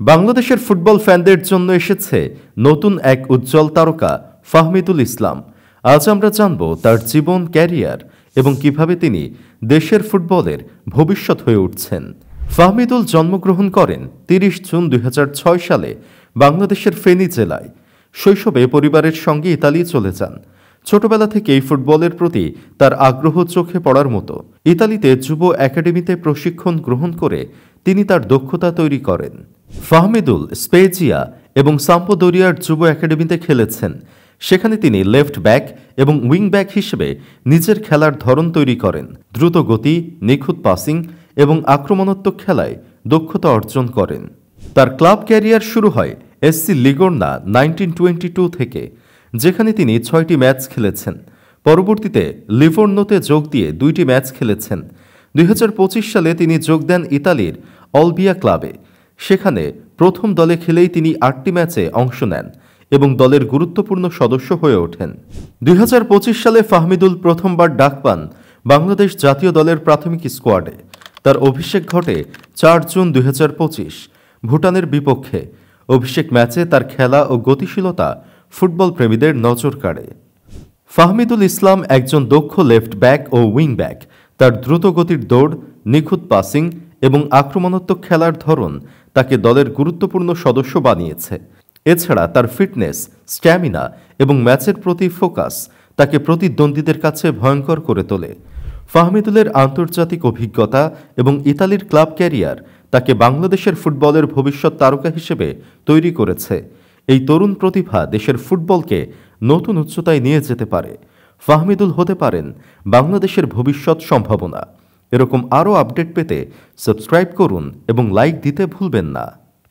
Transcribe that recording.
বাংলাদেশের ফুটবল ফ্যানদের জন্য এসেছে নতুন এক উজ্জ্বল তারকা ফাহমিদুল ইসলাম। আজ আমরা জানব তার জীবন, ক্যারিয়ার এবং কিভাবে তিনি দেশের ফুটবলের ভবিষ্যৎ হয়ে উঠছেন। ফাহমিদুল জন্মগ্রহণ করেন ৩০ জুন ২০০৬ সালে বাংলাদেশের ফেনী জেলায়। শৈশবে পরিবারের সঙ্গে ইতালি চলে যান। ছোটবেলা থেকেই ফুটবলের প্রতি তার আগ্রহ চোখে পড়ার মতো। ইতালিতে যুব একাডেমিতে প্রশিক্ষণ গ্রহণ করে তিনি তার দক্ষতা তৈরি করেন। ফাহমিদুল স্পেজিয়া এবং সাম্পদোরিয়ার যুব একাডেমিতে খেলেছেন। সেখানে তিনি লেফট ব্যাক এবং উইং ব্যাক হিসেবে নিজের খেলার ধরন তৈরি করেন। দ্রুত গতি, নিখুঁত পাসিং এবং আক্রমণাত্মক খেলায় দক্ষতা অর্জন করেন। তার ক্লাব ক্যারিয়ার শুরু হয় এসসি লিগোর্না 1922 থেকে, যেখানে তিনি 6টি ম্যাচ খেলেছেন। পরবর্তীতে লিভোর্নোতে যোগ দিয়ে 2টি ম্যাচ খেলেছেন। 2025 সালে তিনি যোগ দেন ইতালির অলবিয়া ক্লাবে। সেখানে প্রথম দলে খেলেই তিনি 8টি ম্যাচে অংশ নেন এবং দলের গুরুত্বপূর্ণ সদস্য হয়ে ওঠেন। 2025 সালে ফাহমিদুল প্রথমবার ডাক পান বাংলাদেশ জাতীয় দলের প্রাথমিক স্কোয়াডে। তার অভিষেক ঘটে 4 জুন 2025 ভুটানের বিপক্ষে। অভিষেক ম্যাচে তার খেলা ও গতিশীলতা ফুটবল প্রেমীদের নজর কাড়ে। ফাহমিদুল ইসলাম একজন দক্ষ লেফট ব্যাক ও উইং ব্যাক। তার দ্রুত গতির দৌড়, নিখুঁত পাসিং এবং আক্রমণাত্মক খেলার ধরন তাকে দলের গুরুত্বপূর্ণ সদস্য বানিয়েছে। এছাড়া তার ফিটনেস, স্ট্যামিনা এবং ম্যাচের প্রতি ফোকাস তাকে প্রতিদ্বন্দ্বীদের কাছে ভয়ঙ্কর করে তোলে। ফাহমিদুলের আন্তর্জাতিক অভিজ্ঞতা এবং ইতালির ক্লাব ক্যারিয়ার তাকে বাংলাদেশের ফুটবলের ভবিষ্যৎ তারকা হিসেবে তৈরি করেছে। এই তরুণ প্রতিভা দেশের ফুটবলকে নতুন উচ্চতায় নিয়ে যেতে পারে। ফাহমিদুল হতে পারেন বাংলাদেশের ভবিষ্যৎ সম্ভাবনা। এরকম আরও আপডেট পেতে সাবস্ক্রাইব করুন এবং লাইক দিতে ভুলবেন না।